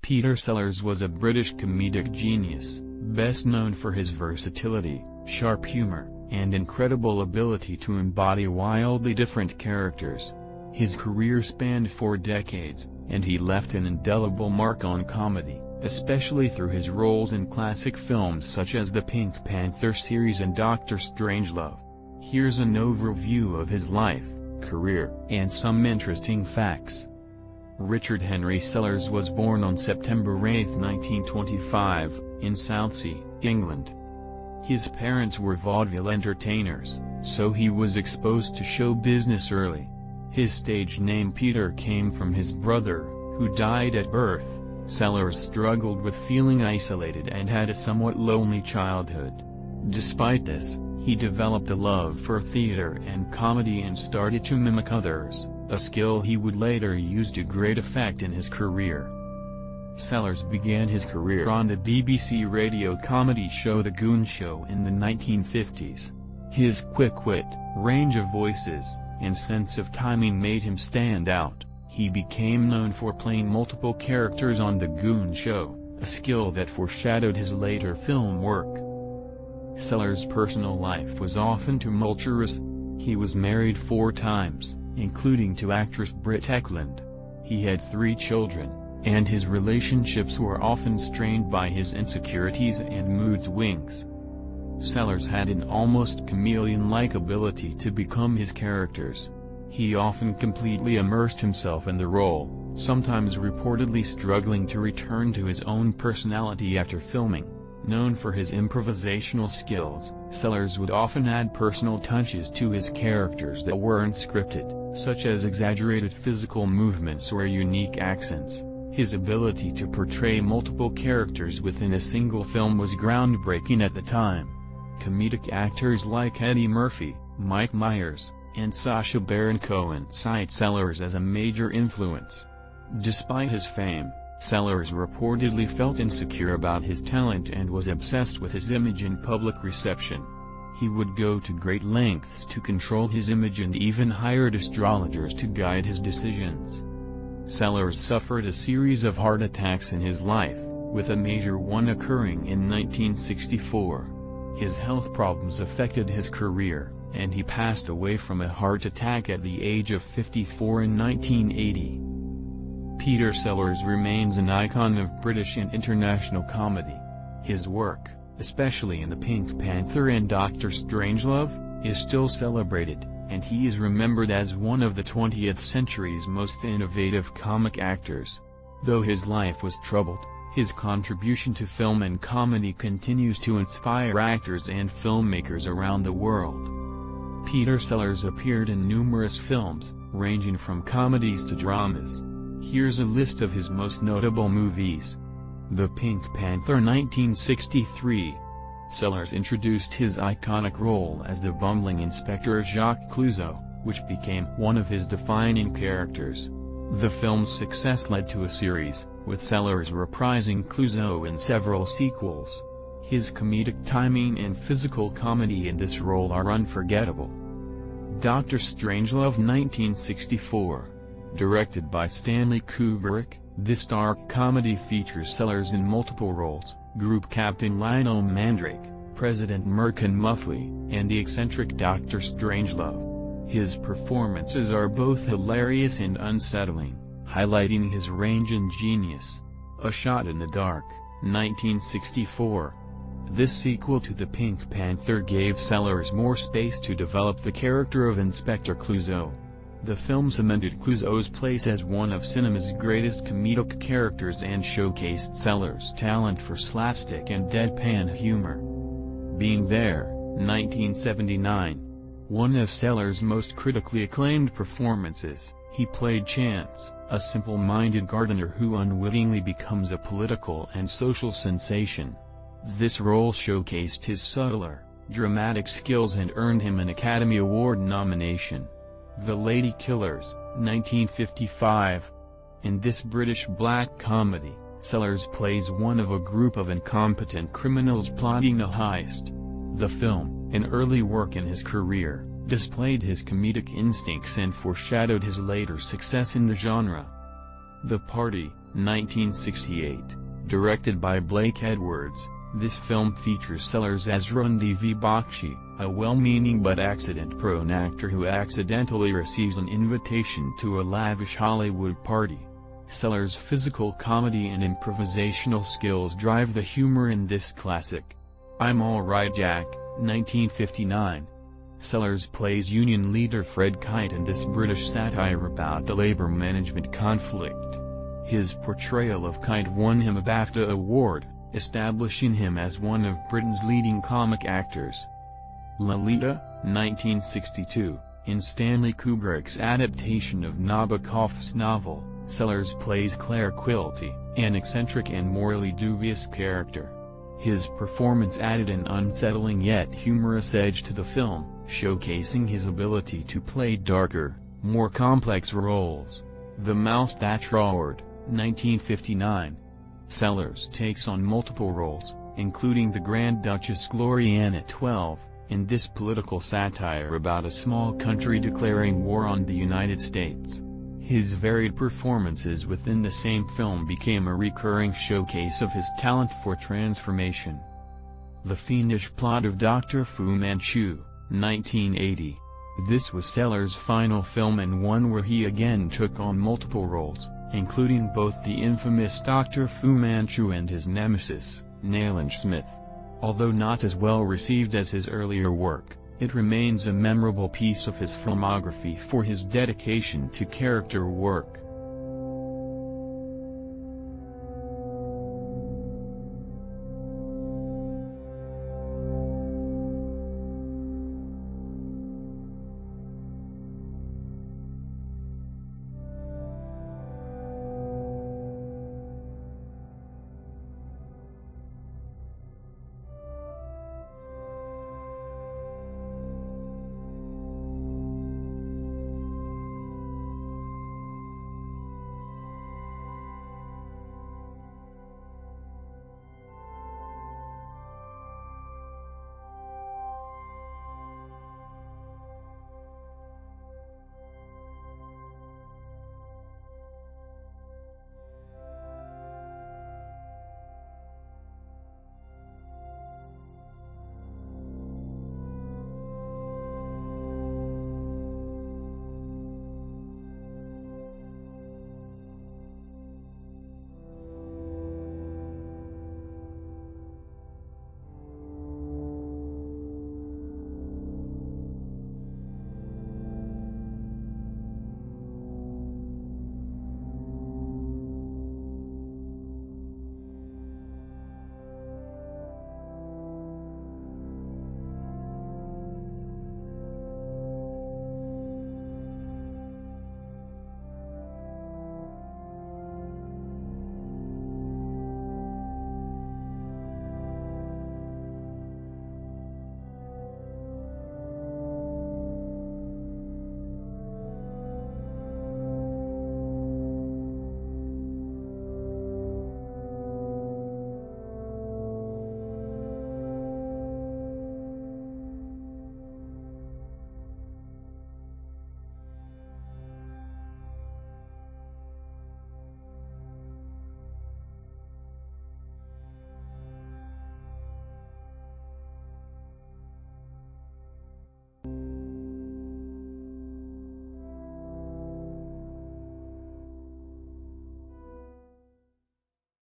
Peter Sellers was a British comedic genius, best known for his versatility, sharp humor, and incredible ability to embody wildly different characters. His career spanned 4 decades, and he left an indelible mark on comedy, especially through his roles in classic films such as the Pink Panther series and Dr. Strangelove. Here's an overview of his life, career, and some interesting facts. Richard Henry Sellers was born on September 8, 1925, in Southsea, England. His parents were vaudeville entertainers, so he was exposed to show business early. His stage name Peter came from his brother, who died at birth. Sellers struggled with feeling isolated and had a somewhat lonely childhood. Despite this, he developed a love for theater and comedy and started to mimic others, a skill he would later use to great effect in his career. Sellers began his career on the BBC radio comedy show The Goon Show in the 1950s. His quick wit, range of voices, and sense of timing made him stand out. He became known for playing multiple characters on The Goon Show, a skill that foreshadowed his later film work. Sellers' personal life was often tumultuous. He was married 4 times, including to actress Britt Ekland. He had 3 children, and his relationships were often strained by his insecurities and mood swings. Sellers had an almost chameleon-like ability to become his characters. He often completely immersed himself in the role, sometimes reportedly struggling to return to his own personality after filming. Known for his improvisational skills, Sellers would often add personal touches to his characters that weren't scripted, such as exaggerated physical movements or unique accents. His ability to portray multiple characters within a single film was groundbreaking at the time. Comedic actors like Eddie Murphy, Mike Myers, and Sacha Baron Cohen cite Sellers as a major influence. Despite his fame, Sellers reportedly felt insecure about his talent and was obsessed with his image and public reception. He would go to great lengths to control his image and even hired astrologers to guide his decisions. Sellers suffered a series of heart attacks in his life, with a major one occurring in 1964. His health problems affected his career, and he passed away from a heart attack at the age of 54 in 1980. Peter Sellers remains an icon of British and international comedy. His work, especially in the Pink Panther and Dr. Strangelove, is still celebrated, and he is remembered as one of the 20th century's most innovative comic actors. Though his life was troubled, his contribution to film and comedy continues to inspire actors and filmmakers around the world. Peter Sellers appeared in numerous films, ranging from comedies to dramas. Here's a list of his most notable movies. The Pink Panther 1963. Sellers introduced his iconic role as the bumbling Inspector Jacques Clouseau, which became one of his defining characters. The film's success led to a series, with Sellers reprising Clouseau in several sequels. His comedic timing and physical comedy in this role are unforgettable. Dr. Strangelove 1964. Directed by Stanley Kubrick, this dark comedy features Sellers in multiple roles: Group Captain Lionel Mandrake, President Merkin Muffley, and the eccentric Dr. Strangelove. His performances are both hilarious and unsettling, highlighting his range and genius. A Shot in the Dark, 1964. This sequel to The Pink Panther gave Sellers more space to develop the character of Inspector Clouseau. The film cemented Clouseau's place as one of cinema's greatest comedic characters and showcased Sellers' talent for slapstick and deadpan humor. Being There, 1979. One of Sellers' most critically acclaimed performances, he played Chance, a simple-minded gardener who unwittingly becomes a political and social sensation. This role showcased his subtler, dramatic skills and earned him an Academy Award nomination. The Lady Killers, 1955. In this British black comedy, Sellers plays one of a group of incompetent criminals plotting a heist. The film, an early work in his career, displayed his comedic instincts and foreshadowed his later success in the genre. The Party, 1968, directed by Blake Edwards. This film features Sellers as Rundi V. Bakshi, a well-meaning but accident-prone actor who accidentally receives an invitation to a lavish Hollywood party. Sellers' physical comedy and improvisational skills drive the humor in this classic. I'm All Right Jack, 1959. Sellers plays union leader Fred Kite in this British satire about the labour management conflict. His portrayal of Kite won him a BAFTA award, establishing him as one of Britain's leading comic actors. Lolita, 1962, in Stanley Kubrick's adaptation of Nabokov's novel, Sellers plays Claire Quilty, an eccentric and morally dubious character. His performance added an unsettling yet humorous edge to the film, showcasing his ability to play darker, more complex roles. The Mouse That Roared, 1959. Sellers takes on multiple roles, including the Grand Duchess Gloriana XII, in this political satire about a small country declaring war on the United States. His varied performances within the same film became a recurring showcase of his talent for transformation. The Fiendish Plot of Dr. Fu Manchu, 1980. This was Sellers' final film and one where he again took on multiple roles, including both the infamous Dr. Fu Manchu and his nemesis, Nayland Smith. Although not as well received as his earlier work, it remains a memorable piece of his filmography for his dedication to character work.